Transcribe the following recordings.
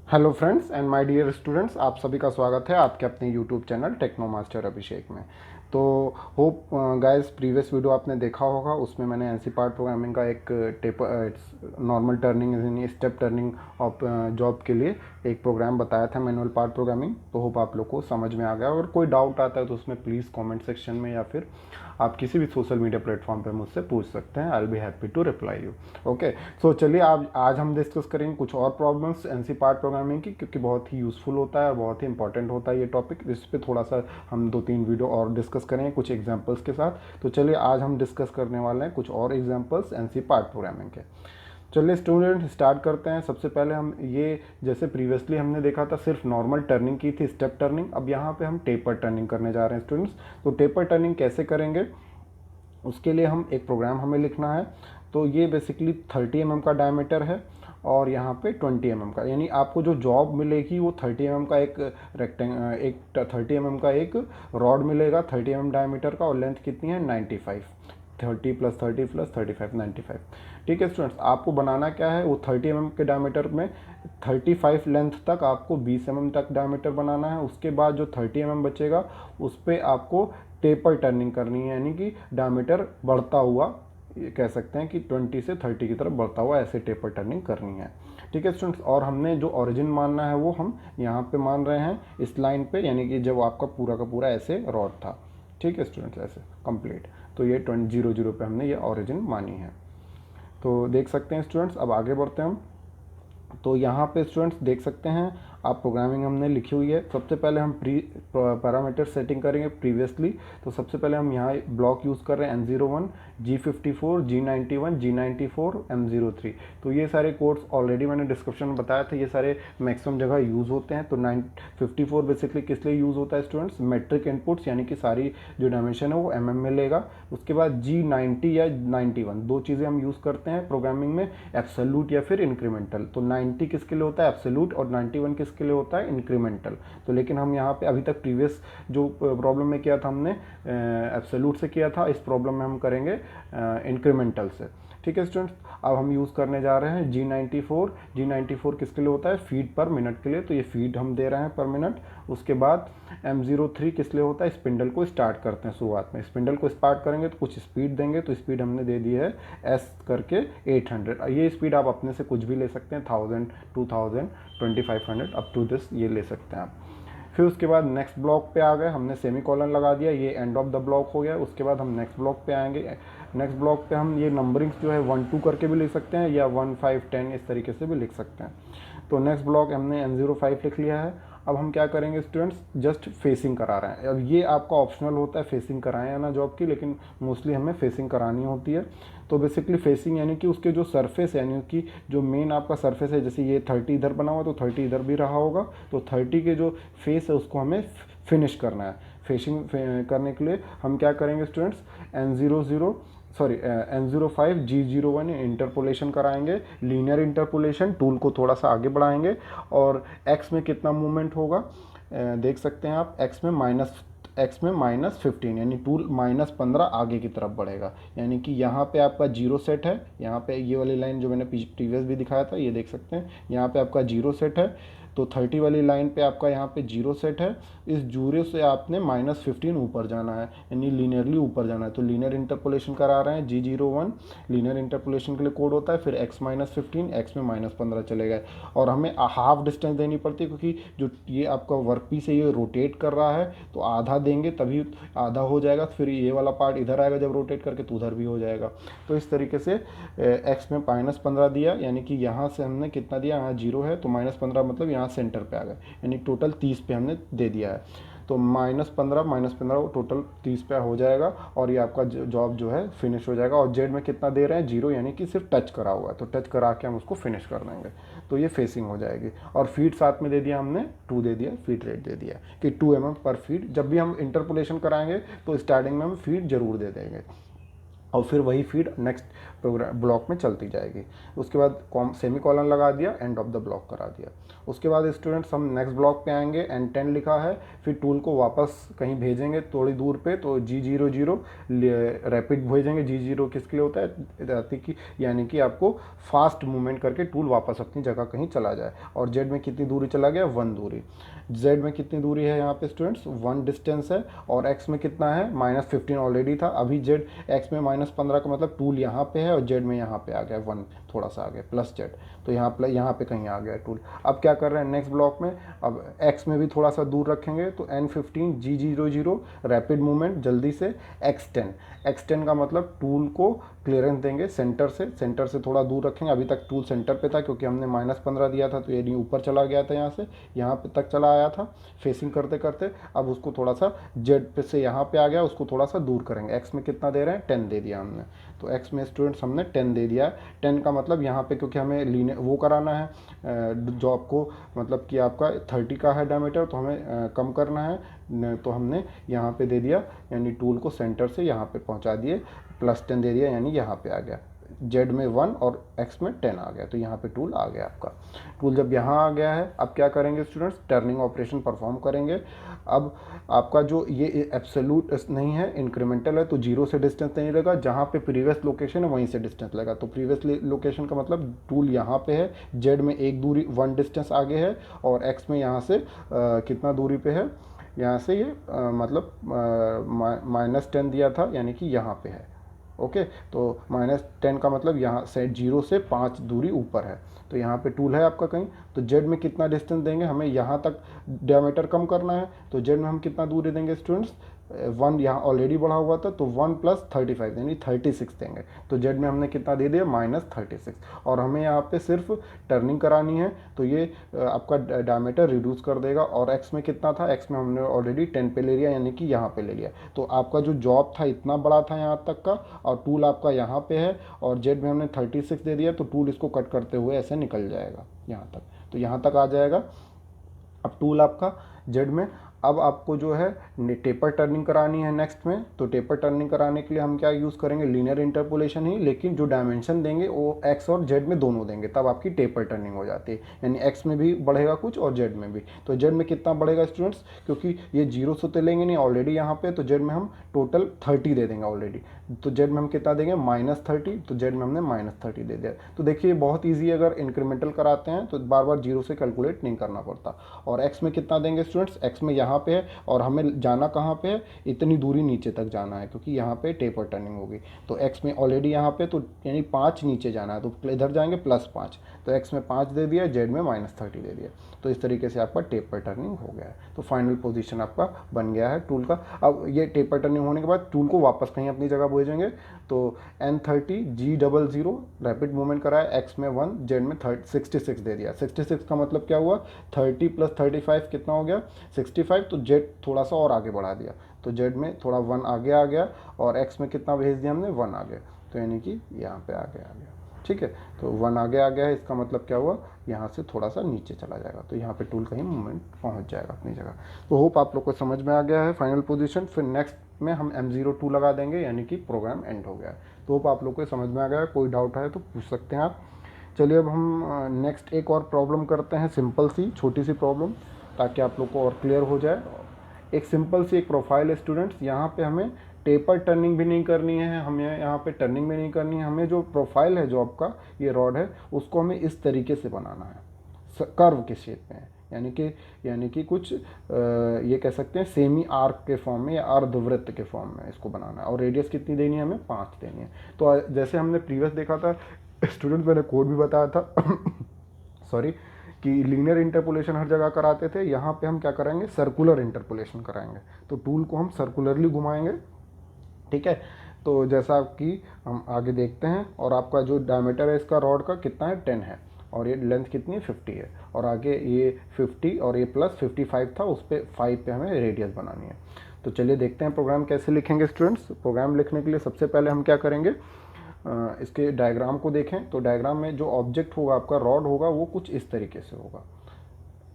Hello friends and my dear students, आप सभी का स्वागत है आपके अपने YouTube channel techno master Abhishek में। तो होप गाइस प्रीवियस वीडियो आपने देखा होगा, उसमें मैंने एनसी पार्ट प्रोग्रामिंग का एक नॉर्मल टर्निंग यानी स्टेप टर्निंग ऑफ जॉब के लिए एक प्रोग्राम बताया था, मैनुअल पार्ट प्रोग्रामिंग। तो होप आप लोग को समझ में आ गया। अगर कोई डाउट आता है तो उसमें प्लीज़ कमेंट सेक्शन में या फिर आप किसी भी सोशल मीडिया प्लेटफॉर्म पे मुझसे पूछ सकते हैं। I will be happy to reply you. Okay, so चलिए आज हम डिस्कस करेंगे कुछ और प्रॉब्लम्स एनसी पार्ट प्रोग्रामिंग की, क्योंकि बहुत ही यूज़फुल होता है और बहुत ही इंपॉर्टेंट होता है ये टॉपिक। इस पर थोड़ा सा हम 2-3 वीडियो और डिस्कस करेंगे कुछ एग्जाम्पल्स के साथ। तो चलिए आज हम डिस्कस करने वाले हैं कुछ और एग्जाम्पल्स एनसी पार्ट प्रोग्रामिंग के। चलिए स्टूडेंट स्टार्ट करते हैं। सबसे पहले हम ये, जैसे प्रीवियसली हमने देखा था सिर्फ नॉर्मल टर्निंग की थी, स्टेप टर्निंग। अब यहाँ पे हम टेपर टर्निंग करने जा रहे हैं स्टूडेंट्स। तो टेपर टर्निंग कैसे करेंगे, उसके लिए हम एक प्रोग्राम हमें लिखना है। तो ये बेसिकली 30 mm का डायमीटर है और यहाँ पे 20 mm का, यानी आपको जो जॉब मिलेगी वो 30 mm का एक 30 mm का एक रॉड मिलेगा 30 mm डायमीटर का, और लेंथ कितनी है 95, 30 + 30 + 35 95। ठीक है स्टूडेंट्स, आपको बनाना क्या है, वो 30 mm के डायमीटर में 35 लेंथ तक आपको 20 mm तक डायमीटर बनाना है। उसके बाद जो 30 mm बचेगा उस पर आपको टेपर टर्निंग करनी है, यानी कि डायमीटर बढ़ता हुआ, ये कह सकते हैं कि 20 से 30 की तरफ बढ़ता हुआ ऐसे टेपर टर्निंग करनी है। ठीक है स्टूडेंट्स, और हमने जो ओरिजिन मानना है वो हम यहाँ पे मान रहे हैं इस लाइन पे, यानी कि जब आपका पूरा का पूरा ऐसे रॉड था। ठीक है स्टूडेंट्स, ऐसे कंप्लीट। तो ये 0 पे हमने ये ओरिजिन मानी है। तो देख सकते हैं स्टूडेंट्स, अब आगे बढ़ते हैं हम। तो यहाँ पे स्टूडेंट्स देख सकते हैं आप, प्रोग्रामिंग हमने लिखी हुई है। सबसे पहले हम पैरामीटर सेटिंग करेंगे प्रीवियसली। तो सबसे पहले हम यहाँ ब्लॉक यूज़ कर रहे हैं N01, G54, G91, G94, M03। तो ये सारे कोड्स ऑलरेडी मैंने डिस्क्रिप्शन में बताया था, ये सारे मैक्सिमम जगह यूज़ होते हैं। तो 54 बेसिकली किस लिए यूज़ होता है स्टूडेंट्स, मेट्रिक इनपुट्स, यानी कि सारी जो डायमेंशन है वो mm में लेगा। उसके बाद G90 या 91, दो चीज़ें हम यूज़ करते हैं प्रोग्रामिंग में, एब्सोल्यूट या फिर इंक्रीमेंटल। तो 90 किसके लिए होता है, एब्सोल्यूट, और 91 किसके लिए होता है, इंक्रीमेंटल। तो लेकिन हम यहाँ पे अभी तक प्रीवियस जो प्रॉब्लम में किया था हमने एब्सोल्यूट से किया था, इस प्रॉब्लम में हम करेंगे इंक्रीमेंटल से। ठीक है स्टूडेंट्स, अब हम यूज़ करने जा रहे हैं G94। G94 किसके लिए होता है, फीट पर मिनट के लिए, तो ये फीट हम दे रहे हैं पर मिनट। उसके बाद M03 किस लिए होता है, स्पिंडल को स्टार्ट करते हैं शुरुआत में। स्पिंडल को स्टार्ट करेंगे तो कुछ स्पीड देंगे, तो स्पीड हमने दे दी है S करके 800। ये स्पीड आप अपने से कुछ भी ले सकते हैं, 1000, 2000, 2500 अप टू दिस ये ले सकते हैं आप। फिर उसके बाद नेक्स्ट ब्लॉक पे आ गए, हमने सेमी कॉलन लगा दिया, ये एंड ऑफ द ब्लॉक हो गया। उसके बाद हम नेक्स्ट ब्लॉक पे आएंगे। नेक्स्ट ब्लॉक पे हम ये नंबरिंग्स जो है 1 2 करके भी लिख सकते हैं, या 1 5 10 इस तरीके से भी लिख सकते हैं। तो नेक्स्ट ब्लॉक हमने N05 लिख लिया है। अब हम क्या करेंगे स्टूडेंट्स, जस्ट फेसिंग करा रहे हैं। अब ये आपका ऑप्शनल होता है फेसिंग कराएं या ना जॉब की, लेकिन मोस्टली हमें फेसिंग करानी होती है। तो बेसिकली फेसिंग यानी कि उसके जो सरफेस, यानी कि जो मेन आपका सरफेस है, जैसे ये 30 इधर बना हुआ तो 30 इधर भी रहा होगा, तो 30 के जो फेस है उसको हमें फिनिश करना है। फेसिंग करने के लिए हम क्या करेंगे स्टूडेंट्स, N05 G01 इंटरपोलेशन कराएंगे, लीनियर इंटरपोलेशन, टूल को थोड़ा सा आगे बढ़ाएंगे। और x में कितना मूवमेंट होगा देख सकते हैं आप, x में -15, यानी टूल -15 आगे की तरफ बढ़ेगा। यानी कि यहाँ पे आपका 0 सेट है, यहाँ पे ये वाली लाइन जो मैंने प्रीवियस भी दिखाया था, ये देख सकते हैं यहाँ पे आपका 0 सेट है। तो 30 वाली लाइन पे आपका यहाँ पे 0 सेट है। इस 0 से आपने -15 ऊपर जाना है, यानी लीनियरली ऊपर जाना है। तो लीनियर इंटरपोलेशन करा रहे हैं G01, लीनियर इंटरपोलेशन के लिए कोड होता है। फिर x -15, x में -15 चलेगा, और हमें हाफ डिस्टेंस देनी पड़ती है, क्योंकि जो ये आपका वर्क पीस है ये रोटेट कर रहा है, तो आधा देंगे तभी आधा हो जाएगा। फिर ये वाला पार्ट इधर आएगा जब रोटेट करके, तो उधर भी हो जाएगा। तो इस तरीके से x में -15 दिया, यानी कि यहाँ से हमने कितना दिया, यहाँ 0 है तो -15 मतलब यहाँ सेंटर पे आ गए, यानी टोटल 30 पे हमने दे दिया है। तो -15 टोटल 30 पे हो जाएगा, और ये आपका जॉब जो है फिनिश हो जाएगा। और जेड में कितना दे रहे हैं, 0, यानी कि सिर्फ टच करा हुआ है, तो टच करा के हम उसको फिनिश कर देंगे। तो ये फेसिंग हो जाएगी। और फीट साथ में दे दिया हमने, 2 दे दिया, फीट रेट दे दिया कि 2 mm पर फीट। जब भी हम इंटरपोलेशन कराएंगे तो स्टार्टिंग में हम फीट जरूर दे देंगे। और फिर वही फीड नेक्स्ट प्रोग्राम ब्लॉक में चलती जाएगी। उसके बाद सेमी कॉलन लगा दिया, एंड ऑफ द ब्लॉक करा दिया। उसके बाद स्टूडेंट्स हम नेक्स्ट ब्लॉक पे आएंगे, N10 लिखा है, फिर टूल को वापस कहीं भेजेंगे थोड़ी दूर पे, तो G00 रैपिड भेजेंगे। G0 किसके लिए होता है, यानी कि आपको फास्ट मूवमेंट करके टूल वापस अपनी जगह कहीं चला जाए। और Z में कितनी दूरी चला गया, 1 दूरी। Z में कितनी दूरी है यहाँ पे स्टूडेंट्स, 1 डिस्टेंस है। और X में कितना है, -15 ऑलरेडी था, अभी X में -15 का मतलब टूल यहाँ पे है, और Z में यहाँ पे आ गया 1, थोड़ा सा आ गया +Z, तो यहाँ पे कहीं आ गया टूल। अब क्या कर रहे हैं नेक्स्ट ब्लॉक में, अब X में भी थोड़ा सा दूर रखेंगे, तो N15 G00 रैपिड मूवमेंट जल्दी से X10 का मतलब टूल को क्लियरेंस देंगे सेंटर से थोड़ा दूर रखेंगे। अभी तक टूल सेंटर पे था क्योंकि हमने -15 दिया था, तो ये नहीं ऊपर चला गया था, यहाँ से यहाँ पे तक चला आया था फेसिंग करते करते। अब उसको थोड़ा सा जेड पे से यहाँ पे आ गया, उसको थोड़ा सा दूर करेंगे। एक्स में कितना दे रहे हैं, 10 दे दिया हमने, तो एक्स में स्टूडेंट्स हमने 10 दे दिया। 10 का मतलब यहाँ पे क्योंकि हमें लीनियर वो कराना है, जो आपको मतलब कि आपका 30 का है डायमीटर, तो हमें कम करना है, तो हमने यहाँ पे दे दिया, यानी टूल को सेंटर से यहाँ पे पहुँचा दिए, +10 दे दिया, यानी यहाँ पे आ गया। जेड में 1 और एक्स में 10 आ गया, तो यहाँ पे टूल आ गया आपका। टूल जब यहाँ आ गया है, अब क्या करेंगे स्टूडेंट्स, टर्निंग ऑपरेशन परफॉर्म करेंगे। अब आपका जो ये एब्सोल्यूट नहीं है, इंक्रीमेंटल है, तो 0 से डिस्टेंस नहीं रहेगा, जहाँ पे प्रीवियस लोकेशन है वहीं से डिस्टेंस लगेगा। तो प्रीवियस लोकेशन का मतलब टूल यहाँ पे है, जेड में 1 दूरी 1 डिस्टेंस आगे है, और एक्स में यहाँ से कितना दूरी पे है, यहाँ से ये मतलब -10 दिया था, यानी कि यहाँ पे है। ओके, तो -10 का मतलब यहाँ से 0 से 5 दूरी ऊपर है, तो यहाँ पे टूल है आपका कहीं। तो जेड में कितना डिस्टेंस देंगे, हमें यहाँ तक डायमीटर कम करना है, तो जेड में हम कितना दूरी देंगे स्टूडेंट्स, 1 यहाँ ऑलरेडी बढ़ा हुआ था, तो 1 + 35 यानी 36 देंगे। तो जेड में हमने कितना दे दिया, -36। और हमें यहाँ पे सिर्फ टर्निंग करानी है, तो ये आपका डायमीटर रिड्यूस कर देगा। और एक्स में कितना था, एक्स में हमने ऑलरेडी 10 पे ले लिया, यानी कि यहाँ पे ले लिया। तो आपका जो जॉब था इतना बड़ा था यहाँ तक का, और टूल आपका यहाँ पे है, और जेड में हमने 36 दे दिया, तो टूल इसको कट करते हुए ऐसे निकल जाएगा यहाँ तक, तो यहाँ तक आ जाएगा अब टूल आपका जेड में। अब आपको जो है टेपर टर्निंग करानी है नेक्स्ट में, तो टेपर टर्निंग कराने के लिए हम क्या यूज़ करेंगे, लीनियर इंटरपोलेशन ही, लेकिन जो डायमेंशन देंगे वो एक्स और जेड में दोनों देंगे, तब आपकी टेपर टर्निंग हो जाती है, यानी एक्स में भी बढ़ेगा कुछ और जेड में भी। तो जेड में कितना बढ़ेगा स्टूडेंट्स, क्योंकि ये 0 से तो लेंगे नहीं ऑलरेडी यहाँ पे, तो जेड में हम टोटल 30 दे देंगे ऑलरेडी। तो जेड में हम कितना देंगे, -30, तो जेड में हमने -30 दे दिया। तो देखिए बहुत ईजी, अगर इंक्रीमेंटल कराते हैं तो बार बार 0 से कैलकुलेट नहीं करना पड़ता। और एक्स में कितना देंगे स्टूडेंट्स, एक्स में यहाँ पे है, और हमें जाना कहाँ पे है, इतनी दूरी नीचे तक जाना है, क्योंकि यहाँ पे टेपर टर्निंग होगी। तो एक्स में ऑलरेडी यहाँ पे, तो यानी 5 नीचे जाना है, तो इधर जाएंगे +5, तो एक्स में 5 दे दिया, जेड में -30 दे दिया। तो इस तरीके से आपका टेपर टर्निंग हो गया है। तो फाइनल पोजीशन आपका बन गया है टूल का। अब ये टेपर टर्निंग होने के बाद टूल को वापस कहीं अपनी जगह भेजेंगे, तो N30 G00 रैपिड मूवमेंट कराया, एक्स में 1, जेड में 66 दे दिया। 66 का मतलब क्या हुआ, 30 + 35 कितना हो गया, 65, तो जेड थोड़ा सा और आगे बढ़ा दिया, तो जेड में थोड़ा 1 आगे आ गया, और एक्स में कितना भेज दिया हमने, 1 आ गया, तो यानी कि यहाँ पे आगे आ गया। ठीक है, तो 1 आगे आ गया है, इसका मतलब क्या हुआ, यहाँ से थोड़ा सा नीचे चला जाएगा, तो यहाँ पे टूल कहीं मूवमेंट पहुँच जाएगा अपनी जगह। तो होप आप लोग को समझ में आ गया है फाइनल पोजीशन। फिर नेक्स्ट में हम M02 लगा देंगे, यानी कि प्रोग्राम एंड हो गया है। तो होप आप लोग को समझ में आ गया है, कोई डाउट है तो पूछ सकते हैं आप। चलिए अब हम नेक्स्ट एक और प्रॉब्लम करते हैं, सिंपल सी छोटी सी प्रॉब्लम, ताकि आप लोग को और क्लियर हो जाए। एक सिंपल सी एक प्रोफाइल है स्टूडेंट्स, यहाँ पे हमें टेपर टर्निंग भी नहीं करनी है, हमें यहाँ पे टर्निंग भी नहीं करनी है, हमें जो प्रोफाइल है जो आपका ये रॉड है उसको हमें इस तरीके से बनाना है, कर्व के शेप में है, यानी कि कुछ ये कह सकते हैं सेमी आर्क के फॉर्म में या अर्धवृत्त के फॉर्म में इसको बनाना है। और रेडियस कितनी देनी है हमें, 5 देनी है। तो जैसे हमने प्रीवियस देखा था स्टूडेंट, मैंने कोड भी बताया था सॉरी, कि लीनियर इंटरपोलेशन हर जगह कराते थे, यहाँ पे हम क्या कराएंगे, सर्कुलर इंटरपोलेशन कराएंगे। तो टूल को हम सर्कुलरली घुमाएंगे, ठीक है। तो जैसा कि हम आगे देखते हैं, और आपका जो डायमीटर है इसका रॉड का कितना है, 10 है, और ये लेंथ कितनी है, 50 है, और आगे ये 50 और ये +55 था, उस पर 5 पे हमें रेडियस बनानी है। तो चलिए देखते हैं प्रोग्राम कैसे लिखेंगे स्टूडेंट्स। प्रोग्राम लिखने के लिए सबसे पहले हम क्या करेंगे, इसके डायग्राम को देखें। तो डायग्राम में जो ऑब्जेक्ट होगा आपका, रॉड होगा, वो कुछ इस तरीके से होगा,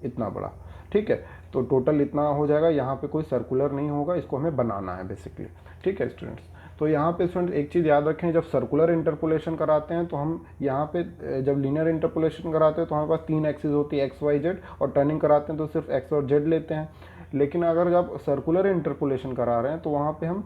इतना बड़ा, ठीक है। तो टोटल इतना हो जाएगा, यहाँ पे कोई सर्कुलर नहीं होगा, इसको हमें बनाना है बेसिकली, ठीक है स्टूडेंट्स। तो यहाँ पे स्टूडेंट एक चीज़ याद रखें, जब सर्कुलर इंटरपोलेशन कराते हैं तो हम यहाँ पे जब लीनियर इंटरपोलेशन कराते हैं तो हमारे पास 3 एक्सिस होती है एक्स वाई जेड, और टर्निंग कराते हैं तो सिर्फ एक्स और जेड लेते हैं। लेकिन अगर जब सर्कुलर इंटरपोलेशन करा रहे हैं तो वहाँ पे हम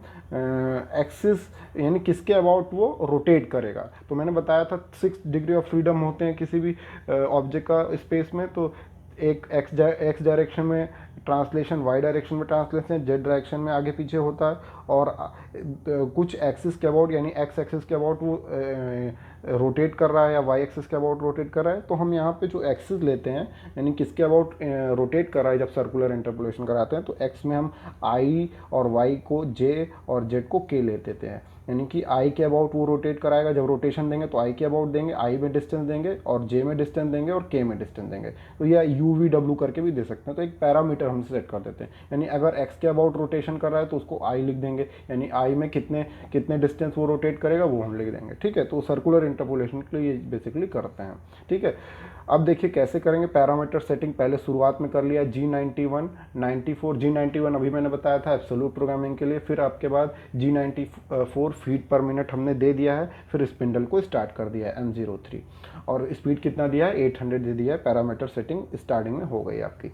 एक्सिस यानी किसके अबाउट वो रोटेट करेगा। तो मैंने बताया था 6 डिग्री ऑफ फ्रीडम होते हैं किसी भी ऑब्जेक्ट का स्पेस में। तो एक एक्स डायरेक्शन में ट्रांसलेशन, वाई डायरेक्शन में ट्रांसलेशन, जेड डायरेक्शन में आगे पीछे होता है, और कुछ एक्सिस के अबाउट यानी एक्स एक्सिस के अबाउट वो रोटेट कर रहा है या वाई एक्सिस के अबाउट रोटेट कर रहा है। तो हम यहाँ पे जो एक्सिस लेते हैं यानी किसके अबाउट रोटेट कर रहा है, जब सर्कुलर इंटरपोलेशन कराते हैं तो एक्स में हम आई और वाई को जे और जेड को के ले देते हैं। यानी कि आई के अबाउट वो रोटेट कराएगा, जब रोटेशन देंगे तो आई के अबाउट देंगे, आई में डिस्टेंस देंगे और जे में डिस्टेंस देंगे और के में डिस्टेंस देंगे। तो यह यू वी डब्ल्यू करके भी दे सकते हैं। तो एक पैरामीटर हम सेट कर देते हैं, यानी अगर एक्स के अबाउट रोटेशन कर रहा है तो उसको आई लिख देंगे, यानी आई में कितने कितने डिस्टेंस वो रोटेट करेगा वो हम लिख देंगे। ठीक है, तो सर्कुलर इंटरपोलेशन के लिए ये बेसिकली करते हैं। ठीक है, अब देखिए कैसे करेंगे। पैरामीटर सेटिंग पहले शुरुआत में कर लिया, G91, 94, G91 अभी मैंने बताया था एब्सोल्यूट प्रोग्रामिंग के लिए। फिर आपके बाद G94 फीट पर मिनट हमने दे दिया है। फिर स्पिंडल को स्टार्ट कर दिया है M03, और स्पीड कितना दिया है 800 दे दिया है। पैरामीटर सेटिंग स्टार्टिंग में हो गई आपकी।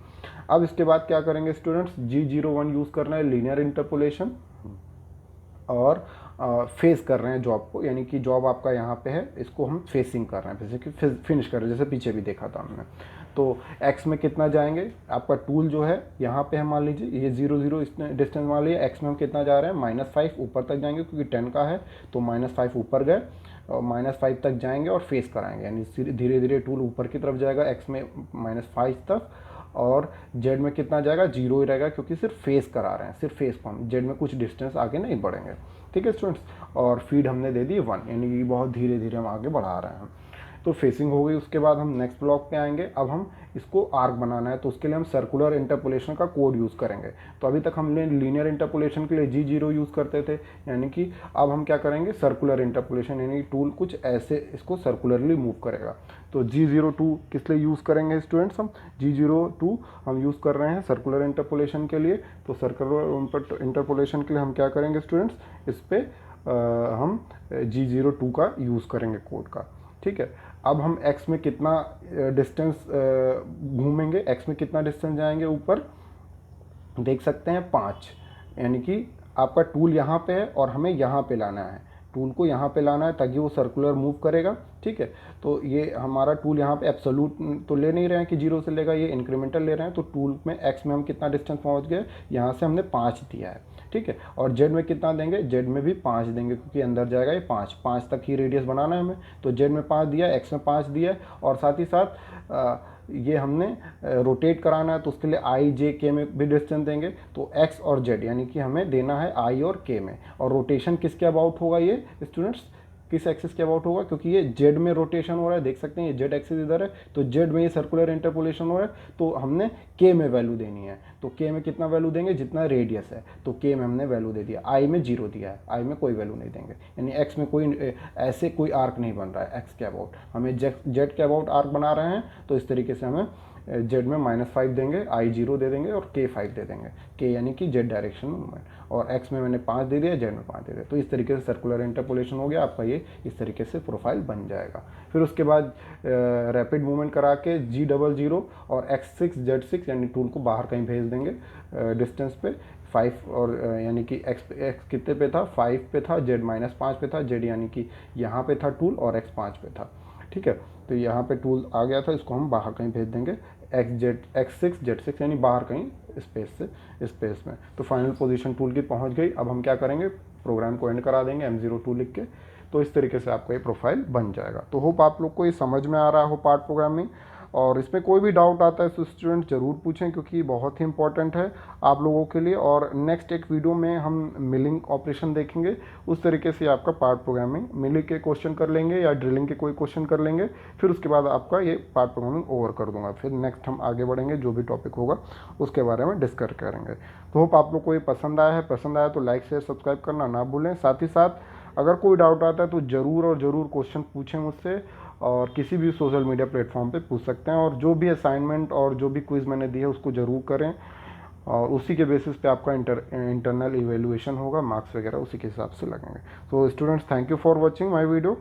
अब इसके बाद क्या करेंगे स्टूडेंट्स, G01 यूज़ करना है लीनियर इंटरपोलेशन, और फेस कर रहे हैं जॉब को, यानी कि जॉब आपका यहाँ पे है, इसको हम फेसिंग कर रहे हैं, जैसे कि फिनिश कर रहे हैं, जैसे पीछे भी देखा था हमने। तो एक्स में कितना जाएंगे, आपका टूल जो है यहाँ पे है, मान लीजिए ये 0 0 इसने डिस्टेंस मान लिया। एक्स में हम कितना जा रहे हैं -5 ऊपर तक जाएंगे, क्योंकि 10 का है तो -5 ऊपर गए और -5 तक जाएंगे और फेस कराएंगे, यानी धीरे धीरे टूल ऊपर की तरफ जाएगा एक्स में -5 तक, और जेड में कितना जाएगा 0 ही रहेगा, क्योंकि सिर्फ फेस करा रहे हैं, सिर्फ फेस को हम, जेड में कुछ डिस्टेंस आगे नहीं बढ़ेंगे। ठीक है स्टूडेंट्स, और फीड हमने दे दी 1, यानी कि बहुत धीरे धीरे हम आगे बढ़ा रहे हैं। तो फेसिंग हो गई। उसके बाद हम नेक्स्ट ब्लॉक पे आएंगे। अब हम इसको आर्क बनाना है, तो उसके लिए हम सर्कुलर इंटरपोलेशन का कोड यूज़ करेंगे। तो अभी तक हमने लीनियर इंटरपोलेशन के लिए G0 यूज़ करते थे, यानी कि अब हम क्या करेंगे सर्कुलर इंटरपोलेशन, यानी टूल कुछ ऐसे इसको सर्कुलरली मूव करेगा। तो G02 किस लिए यूज़ करेंगे स्टूडेंट्स, हम G02 हम यूज़ कर रहे हैं सर्कुलर इंटरपोलेशन के लिए। तो सर्कुलर इंटरपोलेशन के लिए हम क्या करेंगे स्टूडेंट्स, इस पर हम G02 का यूज़ करेंगे कोड का। ठीक है, अब हम x में कितना डिस्टेंस घूमेंगे, x में कितना डिस्टेंस जाएंगे ऊपर, देख सकते हैं 5, यानी कि आपका टूल यहाँ पे है और हमें यहाँ पे लाना है, टूल को यहाँ पे लाना है ताकि वो सर्कुलर मूव करेगा। ठीक है, तो ये हमारा टूल यहाँ पे एब्सोल्यूट तो ले नहीं रहे हैं कि 0 से लेगा, ये इंक्रीमेंटल ले रहे हैं। तो टूल में x में हम कितना डिस्टेंस पहुँच गए, यहाँ से हमने 5 दिया है। ठीक है, और जेड में कितना देंगे, जेड में भी 5 देंगे, क्योंकि अंदर जाएगा ये 5 तक ही रेडियस बनाना है हमें। तो जेड में 5 दिया, एक्स में 5 दिया, और साथ ही साथ ये हमने रोटेट कराना है, तो उसके लिए आई जे के में भी डिस्टेंस देंगे। तो एक्स और जेड यानी कि हमें देना है आई और के में। और रोटेशन किसके अबाउट होगा ये स्टूडेंट्स, किस एक्सिस के अबाउट होगा, क्योंकि ये जेड में रोटेशन हो रहा है, देख सकते हैं ये जेड एक्सिस इधर है, तो जेड में ये सर्कुलर इंटरपोलेशन हो रहा है, तो हमने के में वैल्यू देनी है। तो के में कितना वैल्यू देंगे, जितना रेडियस है, तो के में हमने वैल्यू दे दिया। आई में 0 दिया है, आई में कोई वैल्यू नहीं देंगे, यानी एक्स में कोई ऐसे कोई आर्क नहीं बन रहा है एक्स के अबाउट, हमें जेड के अबाउट आर्क बना रहे हैं। तो इस तरीके से हमें जेड में -5 देंगे, आई 0 दे देंगे और के 5 दे देंगे, के यानी कि जेड डायरेक्शन में मूवमेंट, और एक्स में मैंने 5 दे दिया, जेड में 5 दे दिया। तो इस तरीके से सर्कुलर इंटरपोलेशन हो गया आपका, ये इस तरीके से प्रोफाइल बन जाएगा। फिर उसके बाद रैपिड मूवमेंट करा के G00 और X6 Z6 यानी टूल को बाहर कहीं भेज देंगे डिस्टेंस पे 5, और यानी कि एक्स कितने पे था 5 पे था, जेड -5 पे था, जेड यानी कि यहाँ पे था टूल और एक्स 5 पे था। ठीक है, तो यहाँ पे टूल आ गया था, इसको हम बाहर कहीं भेज देंगे X6 Z6 यानी बाहर कहीं स्पेस में। तो फाइनल पोजीशन टूल की पहुँच गई। अब हम क्या करेंगे, प्रोग्राम को एंड करा देंगे M02 लिख के। तो इस तरीके से आपका ये प्रोफाइल बन जाएगा। तो होप आप लोग को ये समझ में आ रहा हो पार्ट प्रोग्रामिंग, और इसमें कोई भी डाउट आता है तो स्टूडेंट ज़रूर पूछें, क्योंकि बहुत ही इंपॉर्टेंट है आप लोगों के लिए। और नेक्स्ट एक वीडियो में हम मिलिंग ऑपरेशन देखेंगे, उस तरीके से आपका पार्ट प्रोग्रामिंग मिलिंग के क्वेश्चन कर लेंगे या ड्रिलिंग के कोई क्वेश्चन कर लेंगे। फिर उसके बाद आपका ये पार्ट प्रोग्रामिंग ओवर कर दूंगा। फिर नेक्स्ट हम आगे बढ़ेंगे, जो भी टॉपिक होगा उसके बारे में डिस्कस करेंगे। तो होप आप लोग को ये पसंद आया तो लाइक शेयर सब्सक्राइब करना ना भूलें। साथ ही साथ अगर कोई डाउट आता है तो ज़रूर क्वेश्चन पूछें मुझसे, और किसी भी सोशल मीडिया प्लेटफॉर्म पे पूछ सकते हैं। और जो भी असाइनमेंट और जो भी क्विज़ मैंने दी है उसको ज़रूर करें, और उसी के बेसिस पे आपका इंटरनल इवेल्युएशन होगा, मार्क्स वगैरह उसी के हिसाब से लगेंगे। तो students, thank you for watching my video.